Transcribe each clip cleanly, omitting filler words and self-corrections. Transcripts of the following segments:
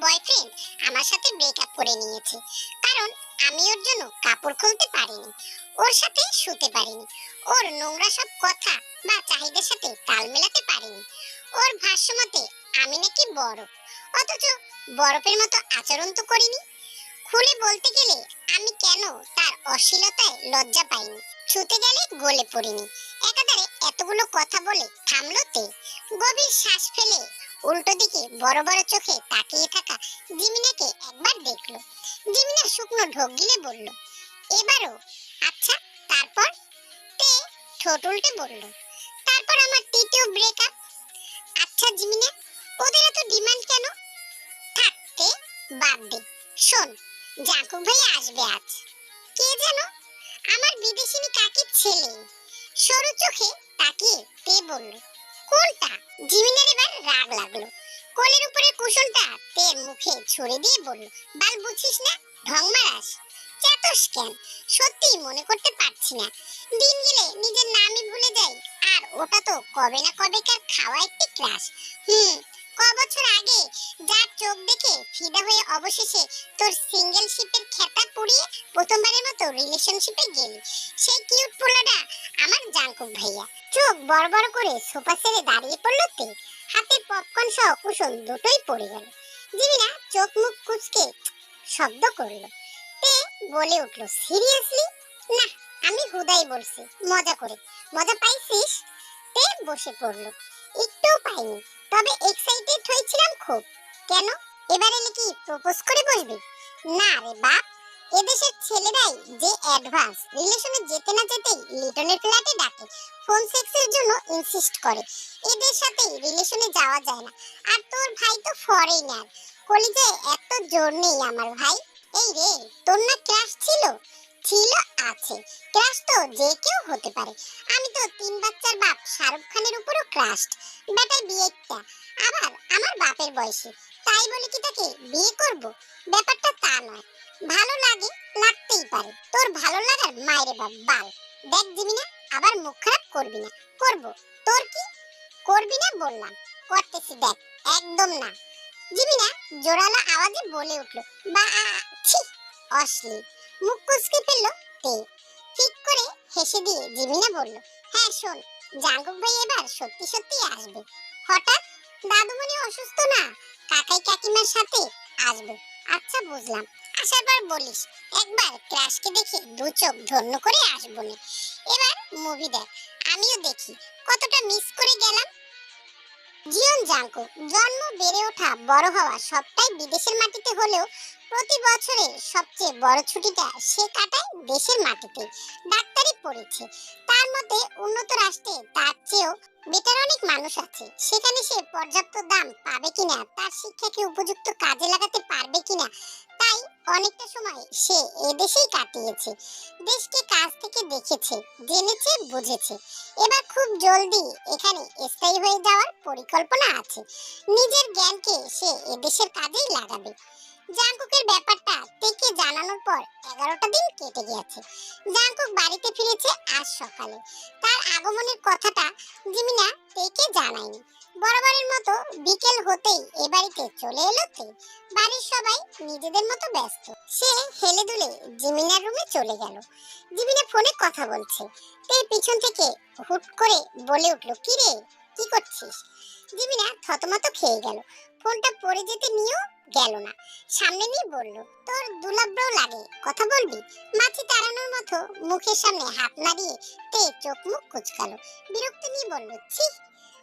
Boyfriend আমার সাথে breakup করে নিয়েছে, কারণ আমি ওর জন্য কাপড় খুলতে পারিনি, ওর সাথে শুতে পারিনি, ওর নোংরা সব কথা বা চাহিদার সাথে তাল মেলাতে পারিনি। ওর ভাষ্যমতে আমি নাকি বরফ, অথচ বরফের মতো আচরণ তো করিনি। খুলে বলতে গেলে আমি কেন তার অশ্লীলতায় লজ্জা পাইনি, ছুতে গেলে গলে পড়িনি। একাধারে এতগুলো কথা বলে থামলো তে। গভীর শ্বাস ফেলে উল্টো দিকে বড় বড় চোখে তাকিয়ে থাকা জিমিনাকে একবার দেখলো। জিমিনা শুকনো ঢোক গিলে বলল, এবারও? আচ্ছা, তারপর? তে ঠোঁট উল্টে বলল, তারপর আমার তৃতীয় ব্রেকআপ। আচ্ছা জিমিনা, ওদের এত ডিমান্ড কেন? থাকতে বাদ দে। শোন, জাকুব ভাই আসবে আজ। কে যেন? আমার বিদেশিনী কাকির ছেলে। সরু চোখে তাকিয়ে তে বলল, কোনটা? জিমিনের এবার রাগ লাগলো। কোলের উপরে কুশনটা তের মুখে ছুড়ে দিয়ে বলল, বাল বুঝিস না? ঢং মারাস? চেতস কেন? সত্যি মনে করতে পারছি না। দিন গেলে নিজের নামই ভুলে যাই। আর ওটা তো কবে না কবেকার খাওয়া একটি ক্রাশ। ক বছর আগে যার চোখ দেখে ফিদা হয়ে অবশেষে তোর সিঙ্গেলশিপের খেতা পুড়িয়ে প্রথমবারের মতো রিলেশনশিপে গেলি, সেই কিউট পোলাটা আমার জাঙ্কুক ভাইয়া। চোখ বড় বড় করে সোফা ছেড়ে দাঁড়িয়ে পড়লো তে। হাতে পপকর্ন সহ কুশন দুটোই পড়ে গেল। জিমিনা চোখ মুখ কুচকে শব্দ করলো। তে বলে উঠলো, সিরিয়াসলি? না, আমি হুদাই বলছি, মজা করে। মজা পাইছিস? তে বসে পড়লো। একটুও পাইনি, তবে এক্সাইটেড হয়েছিলাম খুব। কেন, এবারে নাকি প্রপোজ করে বসবি? না রে বাপ, এদেশের ছেলেরাই যে অ্যাডভান্স, রিলেশনে যেতে না যেতেই লিটনের ফ্ল্যাটে ডাকে, ফোন সেক্সের জন্য ইনসিস্ট করে। এদের সাথে রিলেশনে যাওয়া যায় না। আর তোর ভাই তো ফরেনার, কলিজায় এত জোর নেই আমার ভাই। এই রে, তোর না ক্রাশ ছিল? ছিল, আছে। ক্রাশ তো যে কেউ হতে পারে। আমি তো 3 বাচ্চার বাপ শাহরুখ খানের উপরও ক্রাশড। বেটার বিয়েটা আবার আমার বাপের বয়সে, তাই বলে কি তাকে বিয়ে করব? ব্যাপারটা তা নয়। ভালো লাগে, লাগতেই পারে। তোর ভালো লাগার মায়েরে বাপ বাল। দেখ জিমিনা, আবার মুখ খারাপ করবি না। করব? তোর কি? করবি না বললাম। করতেছি দেখ। একদম না। জিমিনা জোরালো আওয়াজে বলে উঠলো, বা ছি, অশ্লীল। মুখ কুঁচকে ফেলল তে। ঠিক করে হেসে দিয়ে জিমিনা বলল, হ্যাঁ শোন, জাঙ্কুক ভাই এবার সত্যি সত্যি আসবে। হঠাৎ? দাদুমণি অসুস্থ না, কাকাই কাকিমার সাথে আসবে। আচ্ছা বুঝলাম, আসার পর বলিস। একবার ক্রাশকে দেখে দু চোখ ধন্য করে আসবো নে। এবার মুভি দেখ, আমিও দেখি। কতটা মিস করে গেলাম। জিয়ন জাঙ্কুক জন্ম, বেড়ে ওঠা, বড় হওয়া সবটাই বিদেশের মাটিতে হলেও প্রতি বছরের সবচেয়ে বড় ছুটিটা সে কাটায় দেশের মাটিতে। ডাক্তারি পড়েছে। তার মতে উন্নত রাষ্ট্রে তার চেয়েও বেটার অনেক মানুষ আছে। সেখানে সে পর্যাপ্ত দাম পাবে কিনা, তার শিক্ষাকে উপযুক্ত কাজে লাগাতে পারবে কিনা, তাই অনেকটা সময় সে এদেশেই কাটিয়েছে। দেশকে কাছ থেকে দেখেছে, জেনেছে, বুঝেছে। এবার খুব জলদি এখানে স্থায়ী হয়ে যাওয়ার পরিকল্পনা আছে। নিজের জ্ঞানকে সে এদেশের কাজেই লাগাবে। জাংকুকের ব্যাপারটা তেকে জানানোর পর 11টা দিন কেটে গিয়েছে। জাংকুক বাড়িতে ফিরেছে আজ সকালে। তার আগমনের কথাটা জিমিনা তেকে জানায়নি। বরাবরের মতো বিকেল হতেই এ বাড়িতে চলে এলো তে। বাড়ির সবাই নিজেদের মতো ব্যস্ত। সে হেলে দুলে জিমিনার রুমে চলে গেল। জিমিনা ফোনে কথা বলছে। তে পিছন থেকে হুট করে বলে উঠলো, কি রে, কি করছিস? জিমিনা থতমত খেয়ে গেল। ফোনটা পড়ে যেতে নিয়েও গেল না, সামনে নিয়ে বলল, তোর দুলাব্রও লাগে, কথা বলবি? মাছি তাড়ানোর মতো মুখের সামনে হাত নাড়িয়ে তে চোখ মুখ কুচকালো। বিরক্তি নিয়ে বলল, ছি,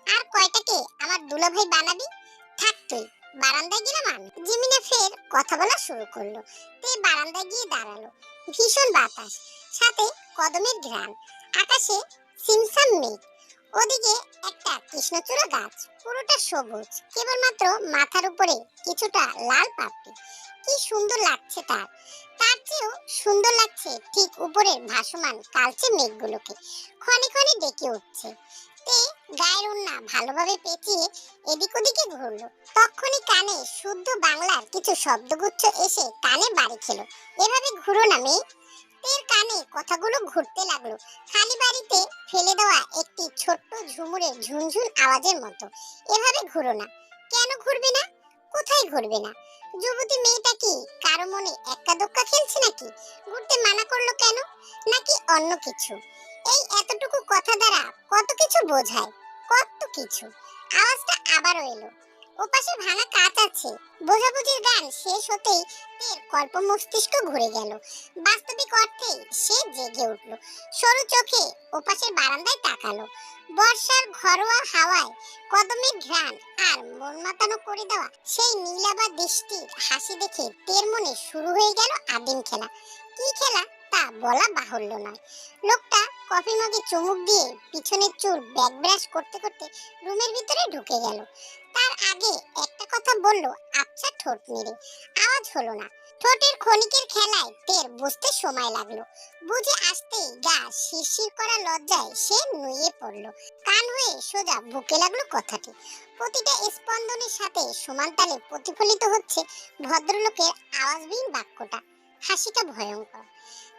আর কয়টাকে আমার দুলাভাই বানাবি? থাক তুই, বারান্দায় গেলাম আমি। জিমিনা ফের কথা বলা শুরু করলো। তে বারান্দায় গিয়ে দাঁড়ালো। ভীষণ বাতাস, সাথে কদমের ঘ্রাণ। আকাশে সিমসাম মেঘ। ওদিকে একটা কৃষ্ণচূড়া গাছ, পুরোটা সবুজ, কেবলমাত্র মাথার উপরে কিছুটা লাল পাপড়ি। কি সুন্দর লাগছে তার। তার চেয়েও সুন্দর লাগছে ঠিক উপরের ভাসমান কালচে মেঘগুলোকে, ক্ষণে ক্ষণে ডেকে উঠছে। তে গায়ের ওড়না ভালোভাবে পেঁচিয়ে এদিক ওদিকে ঘুরলো। তখনই কানে শুদ্ধ বাংলার কিছু শব্দগুচ্ছ এসে কানে বাড়ি খেলো। এভাবে ঘুরো না মেয়ে। তের কানে কথাগুলো ঘুরতে লাগলো, খালি বাড়িতে ফেলে দেওয়া একটি ছোট্ট ঝুমুরের ঝুনঝুন আওয়াজের মতো। এভাবে ঘুরো না। কেন ঘুরবে না? কোথায় ঘুরবে না? যুবতী মেয়েটা কি কারো মনে এক্কা দোক্কা খেলছে নাকি? ঘুরতে মানা করলো কেন? নাকি অন্য কিছু? এই এতটুকু কথা দ্বারা কত কিছু বোঝায়, কত কিছু। আওয়াজটা আবারও এলো। ওপাশে ভাঙা কাঁচ আছে। বোঝাবুঝির গান শেষ হতেই তের কল্প মস্তিষ্ক ঘুরে গেল। বাস্তবিক অর্থে সে জেগে উঠল। সরু চোখে ওপাশের বারান্দায় তাকালো। বর্ষার ঘরোয়া হাওয়ায় কদমের ঘ্রাণ আর মন মাতানো করে দেওয়া সেই নীলাবা দৃষ্টির হাসি দেখে তের মনে শুরু হয়ে গেল আদিম খেলা। কি খেলা তা বলা বাহুল্য নয়। লোকটা কফি মগে চুমুক দিয়ে পিছনের চুল ব্যাক ব্রাশ করতে করতে রুমের ভিতরে ঢুকে গেল। তার আগে একটা কথা বলল আবছা ঠোঁট নেড়ে। আওয়াজ হলো না। ঠোঁটের ক্ষণিকের খেলায় তের বুঝতে সময় লাগলো। বুঝে আসতেই গা শিরশির করা লজ্জায় সে নুয়ে পড়ল। কান হয়ে সোজা বুকে লাগলো কথাটি। প্রতিটা স্পন্দনের সাথে সমান তালে প্রতিফলিত হচ্ছে ভদ্রলোকের আওয়াজবিহীন বাক্যটা। হাসিটা ভয়ঙ্কর।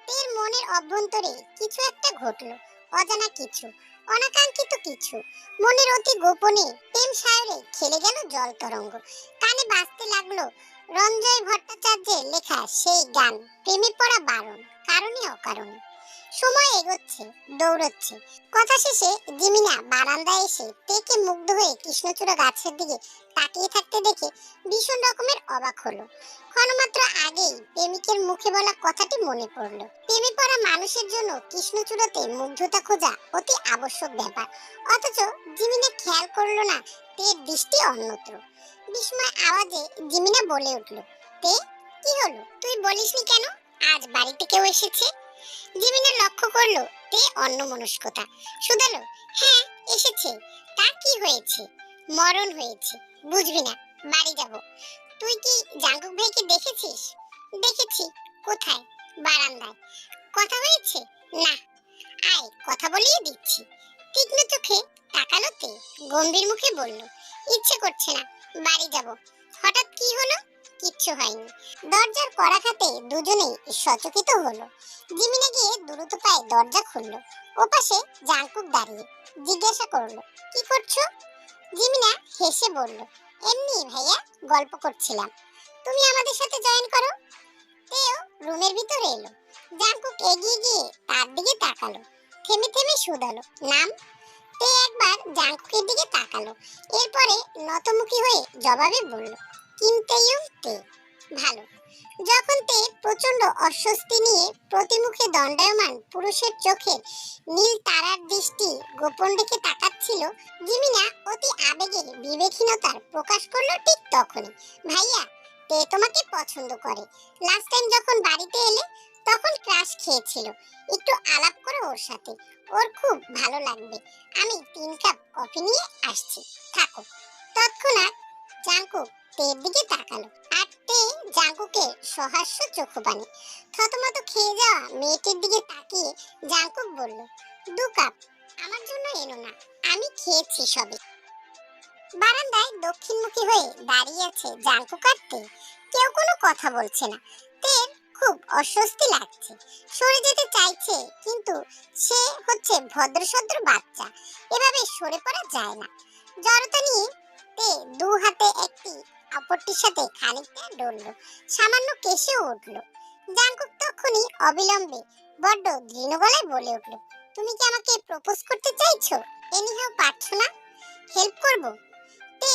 তের মনের অভ্যন্তরে কিছু একটা ঘটলো। অজানা কিছু, অনাকাঙ্ক্ষিত কিছু। মনের অতি গোপনে প্রেম সায়রে খেলে গেল জল তরঙ্গ। কানে বাজতে লাগলো রঞ্জয় ভট্টাচার্যের লেখা সেই গান, প্রেমে পড়া বারণ, কারণে অকারণে। সময় এগোচ্ছে, দৌড়চ্ছে। কথা শেষে জিমিনা বারান্দায় এসে তেকে মুগ্ধ হয়ে কৃষ্ণচূড়া গাছের দিকে তাকিয়ে থাকতে দেখে ভীষণ রকমের অবাক হলো। ক্ষণমাত্র আগেই প্রেমিকের মুখে বলা কথাটি মনে পড়লো। প্রেমে পড়া মানুষের জন্য কৃষ্ণচূড়াতে মুগ্ধতা খোঁজা অতি আবশ্যক ব্যাপার। অথচ জিমিনা খেয়াল করলো না তের দৃষ্টি অন্যত্র। বিস্ময় আওয়াজে জিমিনা বলে উঠল, তে, কি হলো? তুই বলিসনি কেন আজ বাড়িতে কেউ এসেছে? জিমিনা লক্ষ্য করলো তে অন্যমনস্কতা। শুধালো, হ্যাঁ এসেছে। তা কি হয়েছে? মরণ হয়েছে, বুঝবি না। বাড়ি যাব। তুই কি জাঙ্কুক ভাইকে দেখেছিস? দেখেছি। কোথায়? বারান্দায়। কথা হয়েছে? না। আয় কথা বলিয়ে দিচ্ছি। তীক্ষ্ণ চোখে তাকালো তে, গম্ভীর মুখে বলল, ইচ্ছে করছে না, বাড়ি যাব। হঠাৎ কি হলো? কিচ্ছু হয়নি। দরজার কড়াঘাতে দুজনেই সচকিত হলো। জিমিনা গিয়ে দ্রুত পায়ে দরজা খুলল। ওপাশে জাঙ্কুক দাঁড়িয়ে জিজ্ঞাসা করলো, কি করছো? জিমিনা হেসে বলল, এমনি ভাইয়া, গল্প করছিলাম। তুমি আমাদের সাথে জয়েন করো। তেও রুমের ভিতরে এলো। জাঙ্কুক এগিয়ে গিয়ে তার দিকে তাকালো। থেমে থেমে শুধালো, নাম? তে একবার জাঙ্কুকের দিকে তাকালো। এরপরে নতমুখী হয়ে জবাবে বলল, কিম তেইয়ুং তে। ভালো। যখন তে প্রচন্ড অস্বস্তি নিয়ে প্রতিমুখে দণ্ডায়মান পুরুষের চোখে নীল তারার দৃষ্টি গোপন রেখে তাকাচ্ছিল, জিমিনা অতি আবেগে বিবেকহীনতার প্রকাশ করলো ঠিক তখনই। ভাইয়া, তে তোমাকে পছন্দ করে। লাস্ট টাইম যখন বাড়িতে এলে তখন ক্রাশ খেয়েছিল। একটু আলাপ করো ওর সাথে, ওর খুব ভালো লাগবে। আমি 3 কাপ কফি নিয়ে আসছি, থাকো। তৎক্ষণাৎ জাঙ্কুক তের দিকে তাকালো। আর তে জাঙ্কুকের সহাস্য চোখবাণী। থতমত খেয়ে যাওয়া মেয়েটির দিকে তাকিয়ে জাঙ্কুক বলল, 2 কাপ। আমার জন্য এনো না, আমি খেয়েছি সবে। বারান্দায় দক্ষিণমুখী হয়ে দাঁড়িয়ে আছে জাঙ্কুক আর তে। কেউ কোনো কথা বলছে না। তের খুব অস্বস্তি লাগছে। সরে যেতে চাইছে, কিন্তু সে হচ্ছে ভদ্রসদ্র বাচ্চা, এভাবে সরে পড়া যায় না। জড়তা নিয়ে তে 2 হাতে একটি অপরটির সাথে খানিকটা ডলল। সামান্য কেশেও উঠল। জাঙ্কুক তখনই অবিলম্বে বড্ড দৃঢ় গলায় বলে উঠল, তুমি কি আমাকে প্রপোজ করতে চাইছো? এনিহাও পারছো না? হেল্প করব? তে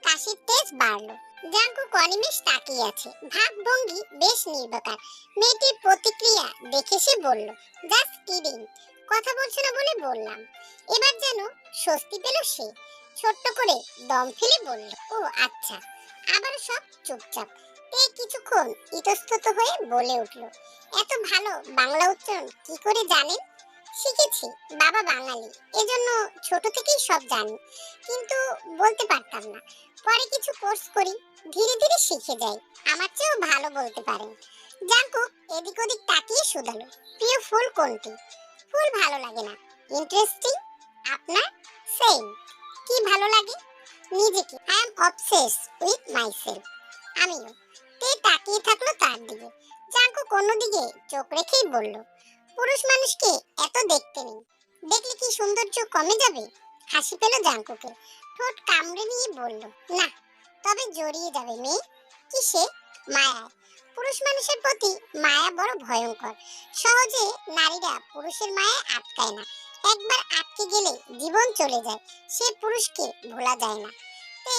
কাশির তেজ বাড়ল। জাঙ্কুক অনিমেষ তাকিয়ে আছে। ভাবভঙ্গি বেশ নির্বিকার। মেয়েটির প্রতিক্রিয়া দেখে সে বলল, জাস্ট কিডিং। কথা বলছো না বলে বললাম। এবার যেন স্বস্তি পেল সে। ছোট্ট করে দম ফেলে বলল, ও আচ্ছা। আবার সব চুপচাপ। তে কিছুক্ষণ ইতস্তত হয়ে বলে উঠল, এত ভালো বাংলা উচ্চারণ কি করে জানেন? শিখেছি, বাবা বাঙালি, এজন্য ছোট থেকেই সব জানি, কিন্তু বলতে পারতাম না। পরে কিছু কোর্স করি, ধীরে ধীরে শিখে যাই। আমার চেয়েও ভালো বলতে পারেন। জাঙ্কুক এদিক ওদিক তাকিয়ে শুধালো, প্রিয় ফুল কোনটি? ফুল ভালো লাগে না। ইন্টারেস্টিং। আপনার? সেম। কি ভালো লাগে? নিজেকে। I am obsess with myself. আমিও। তে তাকিয়ে থাকলো তার দিকে। জাঙ্কুক অন্যদিকে চোখ রেখেই বলল, পুরুষ মানুষকে এত দেখতে নেই, দেখলে কি সৌন্দর্য কমে যাবে? হাসি পেল জাঙ্কুকে। ঠোঁট কামড়ে নিয়ে বলল, না, তবে জড়িয়ে যাবে মেয়ে। কিসে? মায়ায়। পুরুষ মানুষের প্রতি মায়া বড় ভয়ঙ্কর। সহজে নারীরা পুরুষের মায়ায় আটকায় না। একবার আটকে গেলে জীবন চলে যায়, সে পুরুষকে ভোলা যায় না। তে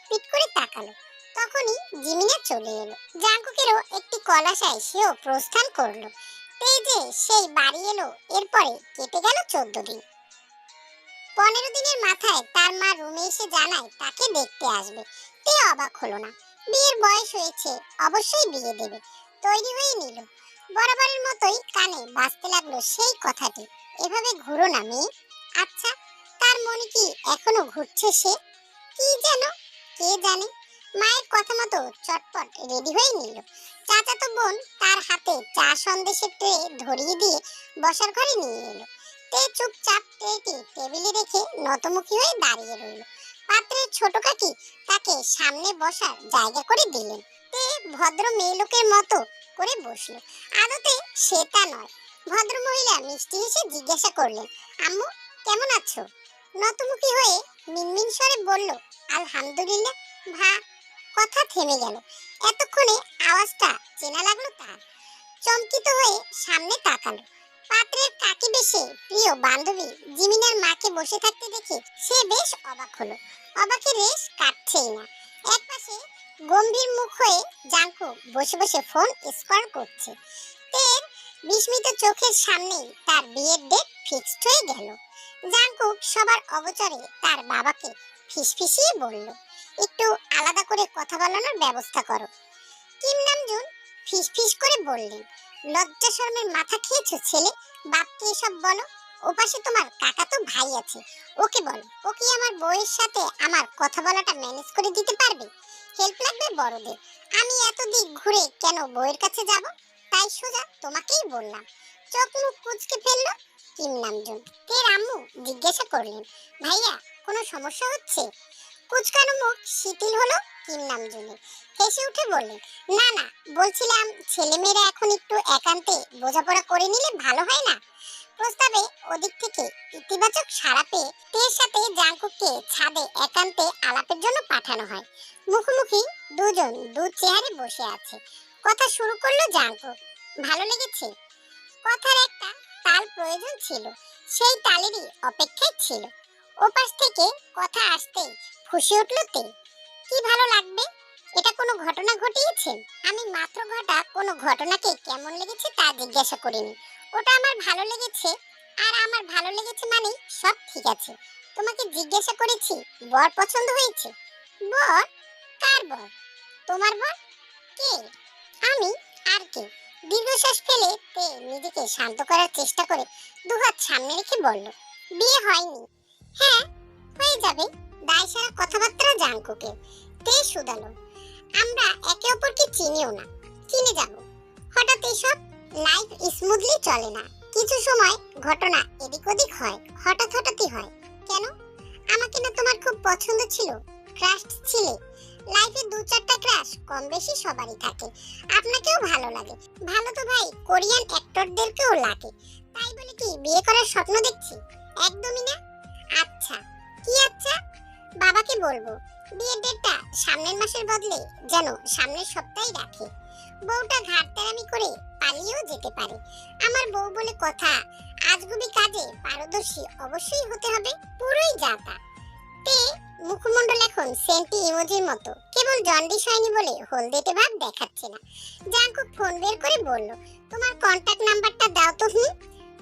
পিট করে তাকালো। তখনই জিমিনা চলে এলো। জাঙ্কুকেরও একটি কল আসায় সেও প্রস্থান করলো। তে যে সেই বাড়ি এলো, এরপরে কেটে গেল 14 দিন। 15 দিনের মাথায় তার মা রুমে এসে জানায় তাকে দেখতে আসবে। তে অবাক হলো না। বিয়ের বয়স হয়েছে, অবশ্যই বিয়ে দেবে। তৈরি হয়ে নিল। বরাবরের মতোই কানে বাজতে লাগলো সেই কথাটি, এভাবে ঘুরো না মেয়ে। আচ্ছা, তার মনে কি এখনো ঘুরছে সে? কি যেন, কে জানে। মায়ের কথা মতো চটপট রেডি হয়ে নিল। চাচাতো বোন তার হাতে চা সন্দেশের ট্রে ধরিয়ে দিয়ে বসার ঘরে নিয়ে এলো। তে চুপচাপ ট্রেটি টেবিলে রেখে নতমুখী হয়ে দাঁড়িয়ে রইল। পাত্রের ছোট কাকি তাকে সামনে বসার জায়গা করে দিলেন। তে ভদ্র মেয়ে লোকের মতো করে বসলো। আদতে সে তা নয়। ভদ্র মহিলা মিষ্টি হেসে জিজ্ঞাসা করলেন, আম্মু কেমন আছো? নতমুখী হয়ে মিনমিন স্বরে বলল, আলহামদুলিল্লাহ। ভা। কথা থেমে গেল। এতক্ষণে আওয়াজটা চেনা লাগলো তার। চমকিত হয়ে সামনে তাকালো। পাত্রের কাকি বেশে প্রিয় বান্ধবী জিমিনার মাকে বসে থাকতে দেখে সে বেশ অবাক হলো। অবাকের রেশ কাটছেই না। একপাশে গম্ভীর মুখ হয়ে জাঙ্কু বসে বসে ফোন স্ক্রল করছে। তের বিস্মিত চোখের সামনেই তার বিয়ের ডেট ফিক্সড হয়ে গেল। জাঙ্কু সবার অগোচরে তার বাবাকে ফিসফিসিয়ে বলল, একটু আলাদা করে কথা বলানোর ব্যবস্থা করো। কিম নামজুন ফিসফিস করে বললেন, লজ্জা শরমের মাথা খেয়েছো ছেলে? বাপকে এসব বলো। ওপাশে তোমার কাকাতো ভাই আছে, ওকে বলো। ও কি আমার বউয়ের সাথে আমার কথা বলাটা ম্যানেজ করে দিতে পারবে? হেল্প লাগবে বড়দের। আমি এত দিক ঘুরে কেন বউয়ের কাছে যাব? তাই সোজা তোমাকেই বললাম। চোখ মুখ কুঁচকে ফেললো কিম নামজুন। তের আম্মু জিজ্ঞাসা করলেন, ভাইয়া কোনো সমস্যা হচ্ছে? কুচকানো মুখ শিথিল হলো কিম নামজুনের। হেসে উঠে বললেন, না না, বলছিলাম ছেলেমেয়েরা এখন একটু একান্তে বোঝাপড়া করে নিলে ভালো হয় না? প্রস্তাবে ওদিক থেকে ইতিবাচক সাড়া পেয়ে তের সাথে জাঙ্কুককে ছাদে একান্তে আলাপের জন্য পাঠানো হয়। মুখোমুখি দুজন দু চেয়ারে বসে আছে। কথা শুরু করলো জাঙ্কুক। ভালো লেগেছে? কথার একটা তাল প্রয়োজন ছিল, সেই তালেরই অপেক্ষায় ছিল। ওপাশ থেকে কথা আসতেই ফুঁসে উঠল তে। কি ভালো লাগবে? এটা কোনো ঘটনা ঘটিয়েছেন? আমি মাত্র ঘটা কোনো ঘটনাকে কেমন লেগেছে তা জিজ্ঞাসা করিনি। ওটা আমার ভালো লেগেছে, আর আমার ভালো লেগেছে মানে সব ঠিক আছে। তোমাকে জিজ্ঞাসা করেছি বর পছন্দ হয়েছে। বর? কার বর? তোমার বর? কে? আমি? আর কে? দীর্ঘশ্বাস ফেলে তে নিজেকে শান্ত করার চেষ্টা করে দুহাত সামনে রেখে বলল, বিয়ে হয়নি। হ্যাঁ, হয়ে যাবে। দায়সারা কথাবার্তা জাঙ্কুকে। তে শুধালো, আমরা একে অপরকে চিনিও না, চিনে যাব হঠাৎ? এসব লাইফ স্মুথলি চলে না। কিছু সময় ঘটনা এদিক ওদিক হয়, হঠাৎ হঠাৎই হয়। কেন? আমাকে না তোমার খুব পছন্দ ছিল, ক্রাশ ছিলে। লাইফে দু চারটা ক্রাশ কম বেশি সবারই থাকে। আপনাকেও ভালো লাগে। ভালো তো ভাই কোরিয়ান অ্যাক্টরদেরকেও লাগে। তাই বলে কি বিয়ে করার স্বপ্ন দেখছি? একদমই না। আচ্ছা। কি আচ্ছা? বাবাকে বলবো বিয়ের ডেটটা সামনের মাসের বদলে যেন সামনের সপ্তাহে রাখে। বউটা ঘাটতেরামি করে পালিয়েও যেতে পারে। আমার বউ বলে কথা, আজগুবি কাজে পারদর্শী অবশ্যই হতে হবে। পুরোই যাতা। তে মুখমণ্ডল এখন সেন্টি ইমোজির মতো, কেবল জন্ডিস হয়নি বলে হলদেটে ভাব দেখাচ্ছে না। জাঙ্কুক ফোন বের করে বলল, তোমার কন্টাক্ট নাম্বারটা দাও তো।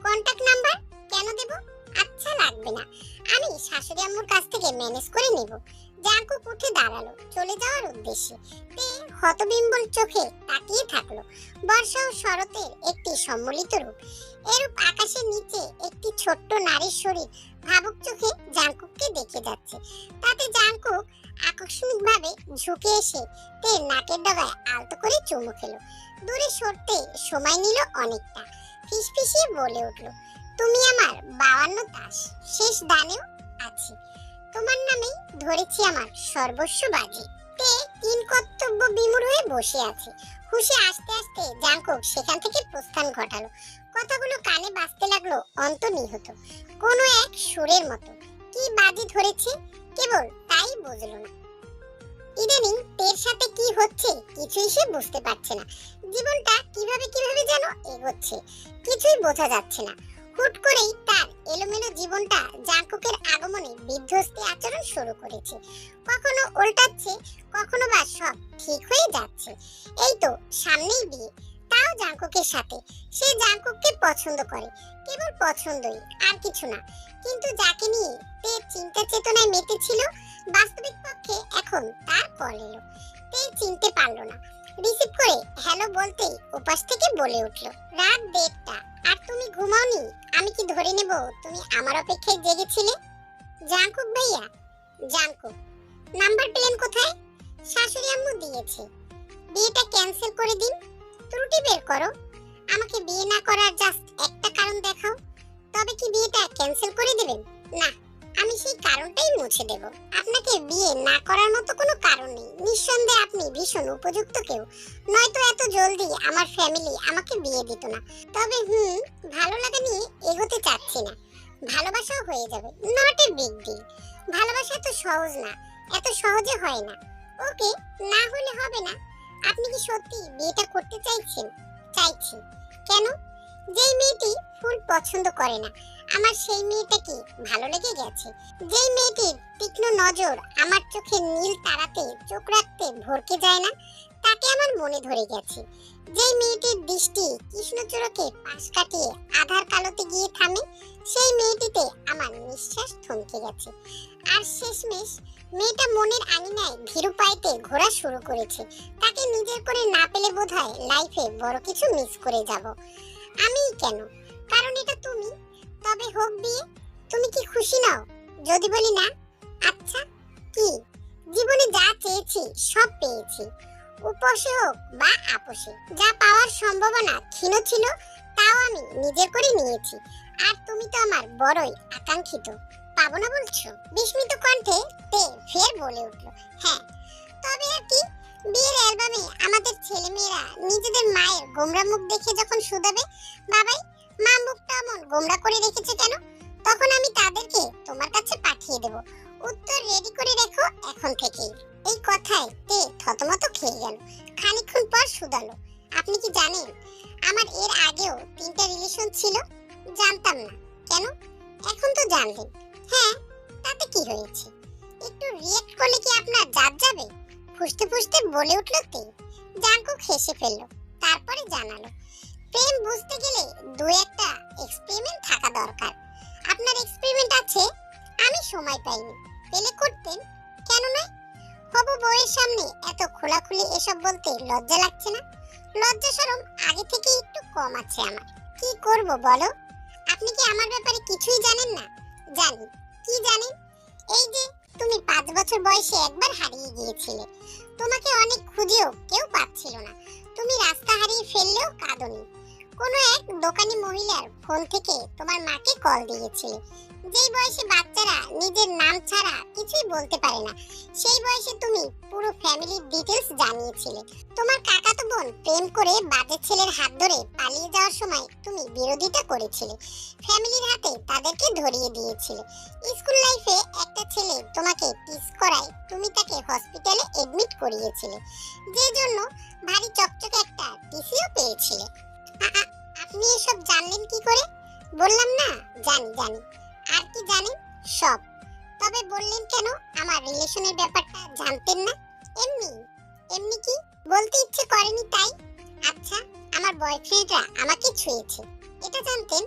কন্টাক্ট নাম্বার কেন দেব? আচ্ছা লাগবে না, আমি শাশুড়ি আম্মুর কাছ থেকে ম্যানেজ করে নেব। জাঙ্কুক উঠে দাঁড়ালো চলে যাওয়ার উদ্দেশ্যে। তে হতবিম্বল চোখে তাকিয়ে থাকলো। বর্ষা ও শরতের একটি সম্মিলিত রূপ। এরূপ আকাশের নিচে একটি ছোট্ট নারীর শরীর ভাবুক চোখে জাঙ্কুককে দেখে যাচ্ছে। তাতে জাঙ্কুক আকস্মিকভাবে ঝুঁকে এসে তের নাকের ডগায় আলতো করে চুমু খেলো। দূরে সরতে সময় নিল অনেকটা। ফিসফিসিয়ে বলে উঠল, তুমি আমার 52 তাস, শেষ দানেও আছি। তোমার নামেই ধরেছি আমার সর্বস্ব বাজি। তে তিন কর্তব্য বিমূঢ় হয়ে বসে আছে। হুশে আসতে আসতে জাঙ্কুক সেখান থেকে প্রস্থান ঘটালো। কথাগুলো কানে বাজতে লাগলো অন্তর্নিহিত কোনো এক সুরের মতো। কি বাজি ধরেছে কেবল তাই বুঝলো না। ইদানিং তের সাথে কি হচ্ছে কিছুই সে বুঝতে পারছে না। জীবনটা কিভাবে কিভাবে যেন এগোচ্ছে, কিছুই বোঝা যাচ্ছে না। হুট করেই তার এলোমেলো জীবনটা জাঙ্কুকের আগমনে বিধ্বস্তি আচরণ শুরু করেছে। কখনো উল্টাচ্ছে, কখনো বা সব ঠিক হয়ে যাচ্ছে। এই তো সামনেই বিয়ে, তাও জাঙ্কুকের সাথে। সে জাঙ্কুককে পছন্দ করে, কেবল পছন্দই, আর কিছু না। কিন্তু যাকে নিয়ে তে চিন্তা চেতনায় মেতেছিল, বাস্তবিক পক্ষে এখন তার কল এলো। তে চিনতে পারলো না। রিসিভ করে হ্যালো বলতেই উপাস থেকে বলে উঠলো, রাত 1:30টা, আর তুমি ঘুমাওনি? আমি কি ধরে নেব তুমি আমার অপেক্ষায় জেগেছিলে? জাঙ্কুক ভাইয়া। জাঙ্কুক। নাম্বার পেলেন কোথায়? শাশুড়ি আম্মু দিয়েছে। বিয়েটা ক্যান্সেল করে দিন, ত্রুটি বের করো। আমাকে বিয়ে না করার জাস্ট একটা কারণ দেখাও, তবে কি বিয়েটা ক্যান্সেল করে দেবেন? না, আমি সেই কারণটাই মুছে দেব। আপনাকে বিয়ে না করার মতো কোনো কারণ নেই। নিঃসন্দেহে আপনি ভীষণ উপযুক্ত কেউ, নয়তো এত জলদি আমার ফ্যামিলি আমাকে বিয়ে দিত না। তবে ভালো লাগা নিয়ে এগোতে চাচ্ছি না। ভালোবাসাও হয়ে যাবে, নট এ বিগ ডিল। ভালোবাসা তো সহজ না, এত সহজে হয় না। ওকে, না হলে হবে না। আপনি কি সত্যি বিয়েটা করতে চাইছেন? চাইছি। কেন? যেই মেয়েটি ফুল পছন্দ করে না, আমার সেই মেয়েটা কি ভালো লেগে গেছে? যেই মেয়েটির তীক্ষ্ণ নজর আমার চোখে নীল তারাতে চোখ রাখতে ভরকে যায় না, তাকে আমার মনে ধরে গেছে। যেই মেয়েটির দৃষ্টি কৃষ্ণচূড়াকে পাশ কাটিয়ে আধার কালোতে গিয়ে থামে, সেই মেয়েটিতে আমার নিঃশ্বাস থমকে গেছে। আর শেষমেশ মেয়েটা মনের আঙিনায় ধীরু পাইতে ঘোরা শুরু করেছে। তাকে নিজের করে না পেলে বোধহয় লাইফে বড় কিছু মিস করে যাব। আমি কেন? কারণ এটা তুমি। তবে হোক বিয়ে। তুমি কি খুশি নাও যদি বলি না? আচ্ছা, কি? জীবনে যা চেয়েছি সব পেয়েছি, উপসে হোক বা আপোষে। যা পাওয়ার সম্ভাবনা ক্ষীণ ছিল, তাও আমি নিজের করে নিয়েছি। আর তুমি তো আমার বড়ই আকাঙ্ক্ষিত। পাবো না বলছো? বিস্মিত কণ্ঠে তে ফের বলে উঠলো, হ্যাঁ। তবে আর কি, বিয়ের অ্যালবামে আমাদের ছেলেমেয়েরা নিজেদের মায়ের গোমরা মুখ দেখে যখন শুধাবে, বাবাই মা মুখটা এমন গোমরা করে রেখেছে কেন, তখন আমি তাদেরকে তোমার কাছে পাঠিয়ে দেব। উত্তর রেডি করে রেখো এখন থেকেই। এই কথায় তে থতমত খেয়ে গেল। খানিকক্ষণ পর শুধালো, আপনি কি জানেন আমার এর আগেও 3টা রিলেশন ছিল? জানতাম না। কেন? এখন তো জানলেন। হ্যাঁ, তাতে কি হয়েছে? একটু রিয়েক্ট করলে কি আপনার জাত যাবে? ফুসতে ফুসতে বলে উঠলো তে। জাঙ্কুক হেসে ফেললো, তারপরে জানালো, প্রেম বুঝতে গেলে দু একটা এক্সপেরিমেন্ট থাকা দরকার। আপনার এক্সপেরিমেন্ট আছে? আমি সময় পাইনি, পেলে করতেন। কেন নয়? হবু বউয়ের সামনে এত খোলাখুলি এসব বলতে লজ্জা লাগছে না? লজ্জা শরম আগে থেকে একটু কম আছে আমার। কি করব বলো? আপনি কি আমার ব্যাপারে কিছুই জানেন না? জানি। কি জানেন? এই যে তুমি 5 বছর বয়সে একবার হারিয়ে গিয়েছিলে। তোমাকে অনেক খুঁজেও কেউ পাচ্ছিল না। তুমি রাস্তা হারিয়ে ফেললেও কাঁদোনি। কোনো এক দোকানি মহিলার ফোন থেকে তোমার মাকে কল দিয়েছিলে। যেই বয়সে বাচ্চারা নিজের নাম ছাড়া কিছুই বলতে পারে না, সেই বয়সে তুমি পুরো ফ্যামিলির ডিটেইলস জানিয়েছিলে। তোমার কাকাতো বোন প্রেম করে বাজে ছেলের হাত ধরে পালিয়ে যাওয়ার সময় তুমি বিরোধিতা করেছিলে। ফ্যামিলির হাতে তাদেরকে ধরিয়ে দিয়েছিলে। স্কুল লাইফে একটা ছেলে তোমাকে টিস করায় তুমি তাকে হসপিটালে এডমিট করিয়েছিলে, যে জন্য ভারী চকচকে একটা টিসিও পেয়েছিলে। আপনি এসব জানলেন কি করে? বললাম না, জানি জানি। আর কি জানেন? সব। তবে বললেন কেন আমার রিলেশনের ব্যাপারটা জানতেন না? এমনি। এমনি কি? বলতে ইচ্ছে করেনি তাই? আচ্ছা, আমার বয়ফ্রেন্ডরা আমাকে ছুঁয়েছে, এটা জানতেন?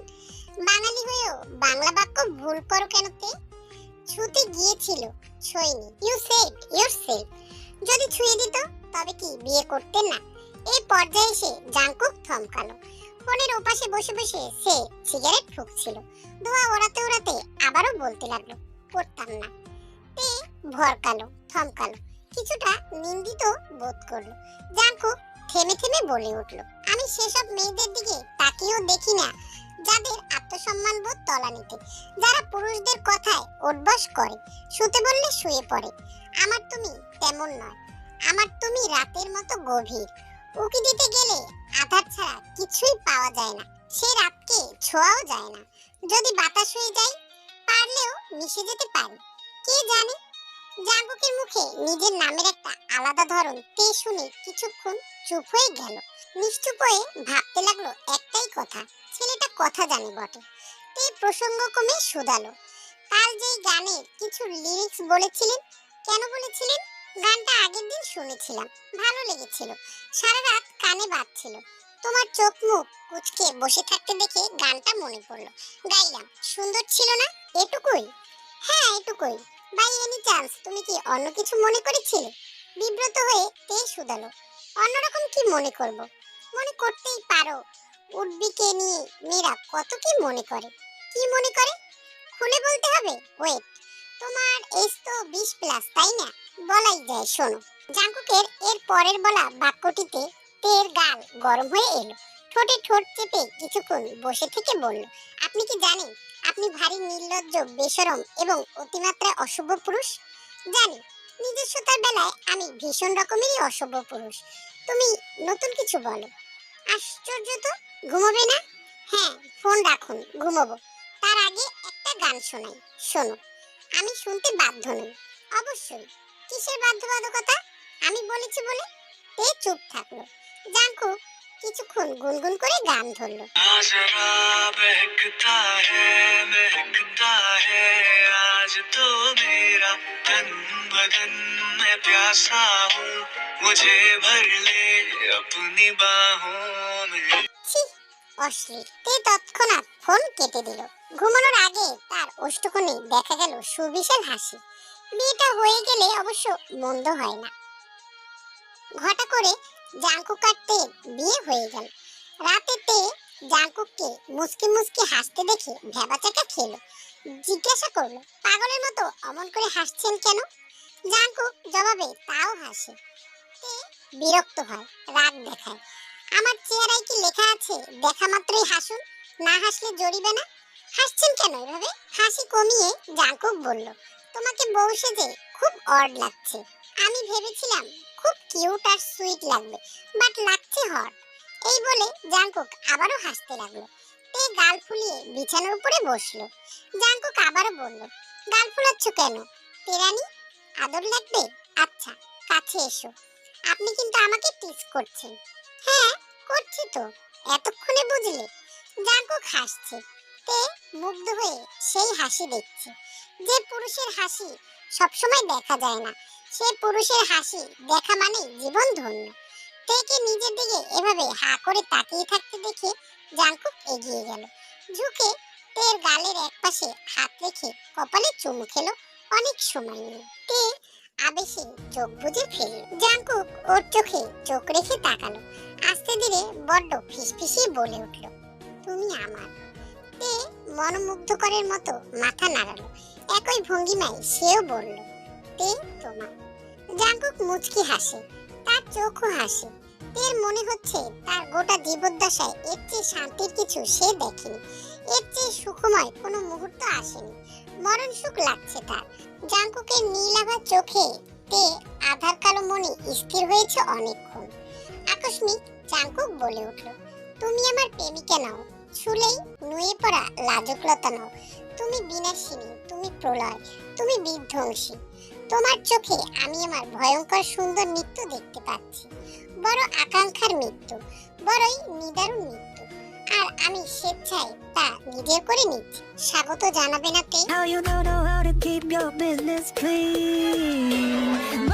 বাঙালি হয়েও বাংলা বাক্য ভুল করো কেন তে? ছুঁতে গিয়েছিল, ছোঁয়নি। You said yourself. যদি ছুঁয়ে দিত তবে কি বিয়ে করতেন না? এই পর্যায়ে এসে জাঙ্কুক থমকালো। ফোনের ওপাশে বসে বসে সে সিগারেট ফুঁকছিল। ধোঁয়া ওড়াতে ওড়াতে আবারও বলতে লাগলো, করতাম না। তে ভরকালো, থমকালো, কিছুটা নিন্দিত বোধ করলো। জাঙ্কুক থেমে থেমে বলে উঠলো, আমি সেসব মেয়েদের দিকে তাকিয়েও দেখি না যাদের আত্মসম্মান বোধ তলানিতে, যারা পুরুষদের কথায় উঠবস করে, শুতে বললে শুয়ে পড়ে। আমার তুমি তেমন নয়। আমার তুমি রাতের মতো গভীর। উকি দিতে গেলে আধার ছাড়া কিছুই পাওয়া যায় না। সে রাতকে ছোঁয়াও যায় না। যদি বাতাস হয়ে যায়, পারলেও মিশে যেতে পারি। কে জানে? জাঙ্কুকের মুখে নিজের নামের একটা আলাদা ধরন তে শুনে কিছুক্ষণ চুপ হয়ে গেল। নিশ্চুপ হয়ে ভাবতে লাগলো একটাই কথা, ছেলেটা কথা জানে বটে। তে প্রসঙ্গ কমে শুধালো, কাল যেই গানের কিছু লিরিক্স বলেছিলেন, কেন বলেছিলেন? গানটা আগের দিন শুনেছিলাম, ভালো লেগেছিল, সারা রাত কানে বাজছিল। তোমার চোখ মুখ কুঁচকে বসে থাকতে দেখে গানটা মনে পড়লো, গাইলাম। সুন্দর ছিল না? এটুকুই? হ্যাঁ এটুকুই। বাই এনি চান্স তুমি কি অন্য কিছু মনে করেছিলে? বিব্রত হয়ে তে শুধালো, অন্যরকম কি মনে করব? মনে করতেই পারো, উডবিকে নিয়ে মেয়েরা কত কি মনে করে। কি মনে করে? খুলে বলতে হবে? ওয়েট, তোমার এজ তো 20 প্লাস, তাই না? বলাই যায়। শোনো। জাঙ্কুকের এর পরের বলা বাক্যটিতে তের গাল গরম হয়ে এলো। ঠোঁটে ঠোঁট চেপে কিছুক্ষণ বসে থেকে বলল, আপনি কি জানেন আপনি ভারী নির্লজ্জ, বেশরম এবং অতিমাত্রায় অশুভ পুরুষ? জানি, নিজস্বতার বেলায় আমি ভীষণ রকমেরই অশুভ পুরুষ। তুমি নতুন কিছু বলো। আশ্চর্য তো। ঘুমোবে না? হ্যাঁ, ফোন রাখুন, ঘুমোবো। তার আগে একটা গান শোনাই, শোনো। আমি শুনতে বাধ্য নই। অবশ্যই। কিসের বাধ্যবাধকতা? আমি বলেছি বলে। তে চুপ থাকলো। জাঙ্কুক কিছুক্ষণ গুনগুন করে গান ধরলো। जरा बहकता है आज तो मेरा तन बदन मैं प्यासा हूँ मुझे भर ले अपनी बाहों में। ছি, অশ্লীল। তে তৎক্ষণাৎ ফোন কেটে দিল। ঘুমানোর আগে তার ওষ্ঠকোণে দেখা গেল সুবিশাল হাসি। বিয়েটা হয়ে গেলে অবশ্য মন্দ হয় না। ঘটা করে জাঙ্কুক আর তের বিয়ে হয়ে গেল। রাতে তে জাঙ্কুককে মুচকি মুচকি হাসতে দেখে ভ্যাবাচাকা খেলো। জিজ্ঞাসা করলো, পাগলের মতো অমন করে হাসছেন কেন? জাঙ্কুক জবাবে তাও হাসে। তে বিরক্ত হয়, রাগ দেখায়। আমার চেহারায় কি লেখা আছে দেখা মাত্রই হাসুন, না হাসলে জরিবে না? হাসছেন কেন এভাবে? হাসি কমিয়ে জাঙ্কুক বলল, তোমাকে বউ সেজে খুব অড লাগছে। আমি ভেবেছিলাম খুব কিউট আর সুইট লাগবে, বাট লাগছে হট। এই বলে জাঙ্কুক আবারও হাসতে লাগলো। তে গাল ফুলিয়ে বিছানার উপরে বসলো। জাঙ্কুক আবারও বলল, গাল ফুলাচ্ছ কেন? তেরানি, আদর লাগবে? আচ্ছা, কাছে এসো। আপনি কিন্তু আমাকে টিস করছেন। হ্যাঁ, করছি তো। এতক্ষণে বুঝলে? জাঙ্কুক হাসছে। তে মুগ্ধ হয়ে সেই হাসি দেখছে। যে পুরুষের হাসি সবসময় দেখা যায় না, সে পুরুষের হাসি দেখা মানেই জীবন ধন্য। তেকে নিজের দিকে এভাবে হা করে তাকিয়ে থাকতে দেখে জাঙ্কুক এগিয়ে গেল। ঝুঁকে তের গালের একপাশে হাত রেখে কপালে চুমু খেলো অনেক সময় নিয়ে। তে আবেশে চোখ বুজে ফেলল। জাঙ্কুক ওর চোখে চোখ রেখে তাকালো। আস্তে ধীরে বড্ড ফিসফিসিয়ে বলে উঠল, তুমি আমার। তে মনোমুগ্ধকরের মতো মাথা নাড়ালো। একই ভঙ্গিমায় সেও বলল, তে তোমার। জাঙ্কুক মুচকি হাসে, তার চোখও হাসে। তের মনে হচ্ছে তার গোটা জীবদ্দশায় এর চেয়ে শান্তির কিছু সে দেখেনি, এর চেয়ে সুখময় কোনো মুহূর্ত আসেনি। মরণ সুখ লাগছে তার। জাঙ্কুকের নীলাভা চোখে তে আধার কালো মনে স্থির হয়েছে অনেকক্ষণ। আকস্মিক জাঙ্কুক বলে উঠল, তুমি আমার প্রেমিকা নাও, ছুলেই নুয়ে পড়া লাজুকলতা নাও। তুমি বিনাশিনী, তুমি প্রলয়, তুমি বিধ্বংসী। তোমার চোখে আমি আমার ভয়ঙ্কর সুন্দর মৃত্যু দেখতে পাচ্ছি। বড় আকাঙ্ক্ষার মৃত্যু, বড়ই নিদারুণ মৃত্যু। আর আমি স্বেচ্ছায় তা নিজের করে নিচ্ছি। স্বাগত জানাবে না তে? How you know how to keep your business clean?